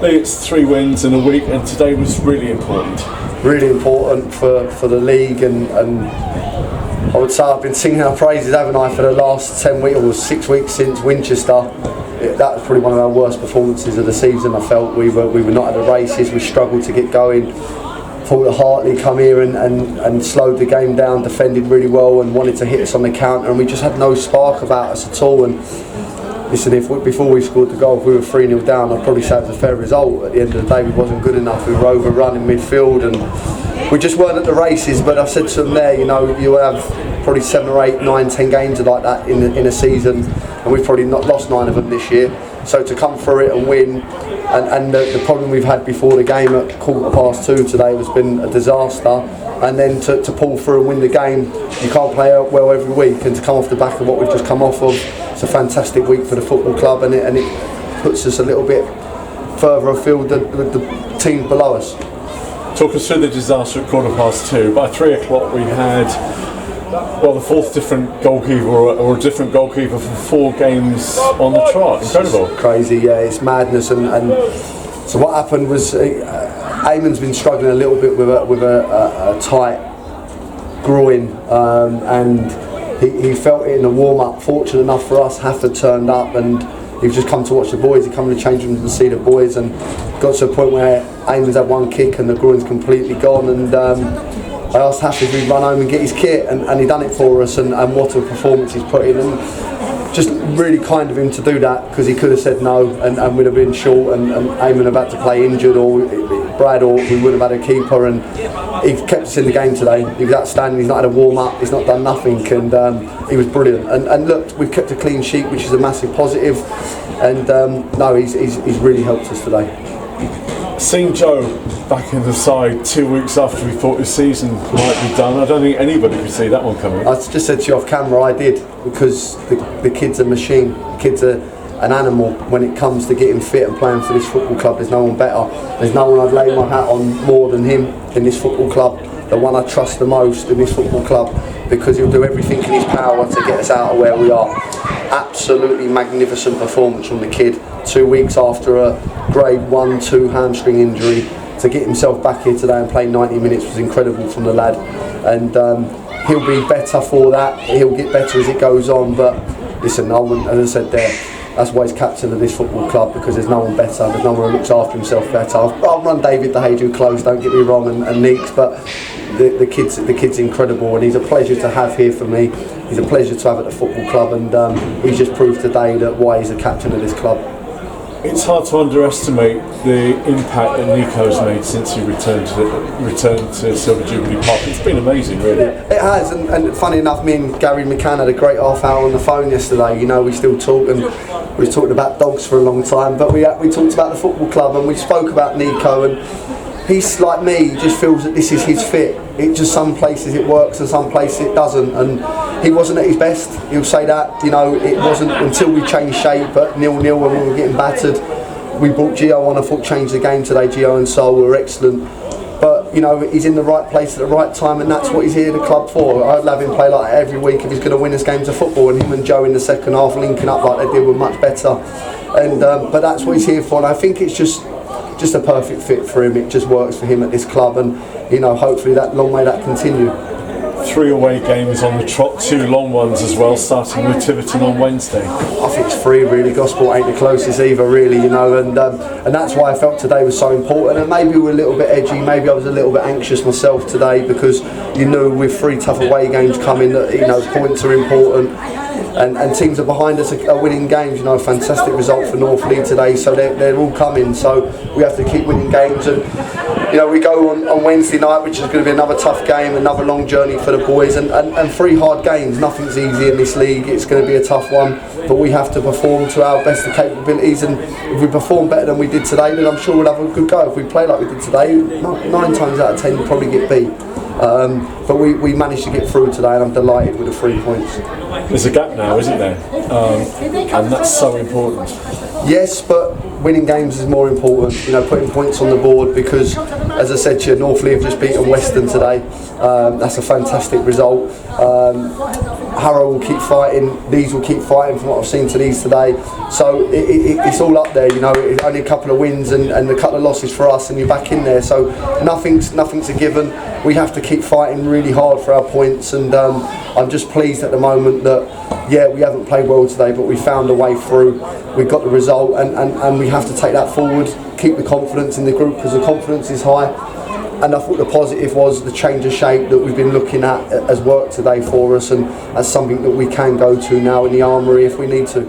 Hartley, it's 3 wins in a week, and today was really important. Really important for the league, and I would say I've been singing our praises, haven't I, for the last 10 weeks or 6 weeks since Winchester. That was probably one of our worst performances of the season. I felt we were not at the races, we struggled to get going. Thought that Hartley come here and slowed the game down, defended really well and wanted to hit us on the counter, and we just had no spark about us at all. And listen, before we scored the goal, if we were 3-0 down, I'd probably say it was a fair result. At the end of the day, we wasn't good enough. We were overrun in midfield and we just weren't at the races. But I said to them there, you know, you have probably 7 or 8, 9, 10 games like that in a season, and we've probably not lost 9 of them this year. So to come through it and win, and the problem we've had before the game at 2:15 today has been a disaster, and then to pull through and win the game, you can't play well every week, and to come off the back of what we've just come off of, it's a fantastic week for the football club, and it puts us a little bit further afield with the teams below us. Talk us through the disaster at 2:15. By 3 o'clock we had, well, the 4th different goalkeeper or a different goalkeeper for 4 games on the trot. Incredible. It's crazy, yeah, it's madness. And so what happened was Eamon's been struggling a little bit with a tight groin, and he felt it in the warm-up. Fortunate enough for us, Hafford turned up and he's just come to watch the boys. He come to the change room to see the boys, and got to a point where Eamon's had 1 kick and the groin's completely gone. And I asked Hafford if he'd run home and get his kit, and he done it for us, and what a performance he's put in. And just really kind of him to do that, because he could have said no and we'd have been short, and Eamon about to play injured, or Brad, or we would have had a keeper. And he kept us in the game today. He was outstanding. He's not had a warm up, he's not done nothing, and he was brilliant. And look, we've kept a clean sheet, which is a massive positive, and no, he's really helped us today. Seeing Joe back in the side 2 weeks after we thought his season might be done, I don't think anybody could see that one coming. I just said to you off camera, I did, because the kid's a machine. The kid's an animal when it comes to getting fit and playing for this football club. There's no one better. There's no one I'd lay my hat on more than him in this football club. The one I trust the most in this football club, because he'll do everything in his power to get us out of where we are. Absolutely magnificent performance from the kid. 2 weeks after a grade 1-2 hamstring injury, to get himself back here today and play 90 minutes was incredible from the lad. And he'll be better for that. He'll get better as it goes on. But listen, as I said there, that's why he's captain of this football club, because there's no one better. There's no one who looks after himself better. I'll run David the Haydu close, don't get me wrong, and Neeks, but the kid's incredible, and he's a pleasure to have here for me. He's a pleasure to have at the football club, and he's just proved today that why he's the captain of this club. It's hard to underestimate the impact that Nico's made since he returned to Silver Jubilee Park. It's been amazing, really. Yeah, it has, and funny enough, me and Gary McCann had a great half hour on the phone yesterday. You know, we still talk, and we was talking about dogs for a long time, but we talked about the football club, and we spoke about Nico, and he's like me, he just feels that this is his fit. It just, some places it works and some places it doesn't, and he wasn't at his best. He'll say that, you know, it wasn't until we changed shape at 0-0 when we were getting battered. We brought Gio on, I thought changed the game today. Gio and Sol were excellent, but you know, he's in the right place at the right time, and that's what he's here at the club for. I'd love him play like that every week if he's going to win us games of football, and him and Joe in the second half linking up like they did were much better. And but that's what he's here for, and I think it's just a perfect fit for him. It just works for him at this club, and you know, hopefully that long may that continue. 3 away games on the trot, 2 long ones as well, starting with Tiverton on Wednesday. I think it's 3 really. Gosport ain't the closest either, really, you know, and that's why I felt today was so important. And maybe we were a little bit edgy, maybe I was a little bit anxious myself today, because you knew with 3 tough away games coming that, you know, points are important. And teams are behind us are winning games. You know, a fantastic result for North Leigh today, so they're all coming. So we have to keep winning games, and you know, we go on Wednesday night, which is going to be another tough game, another long journey for the boys, and 3 hard games. Nothing's easy in this league. It's going to be a tough one, but we have to perform to our best of capabilities. And if we perform better than we did today, then I'm sure we'll have a good go. If we play like we did today, 9 times out of 10 we'll probably get beat. But we managed to get through today, and I'm delighted with the 3 points. There's a gap now, isn't there? And that's so important. Yes, but winning games is more important. You know, putting points on the board, because as I said to you, Northley have just beaten Western today. That's a fantastic result. Harrow will keep fighting, these will keep fighting from what I've seen to these today. So it's all up there, you know. It's only a couple of wins and a couple of losses for us, and you're back in there. So nothing's a given. We have to keep fighting really hard for our points, and I'm just pleased at the moment that, yeah, we haven't played well today, but we found a way through. We got the result, and we have to take that forward, keep the confidence in the group, because the confidence is high. And I thought the positive was the change of shape that we've been looking at as work today for us, and as something that we can go to now in the armoury if we need to.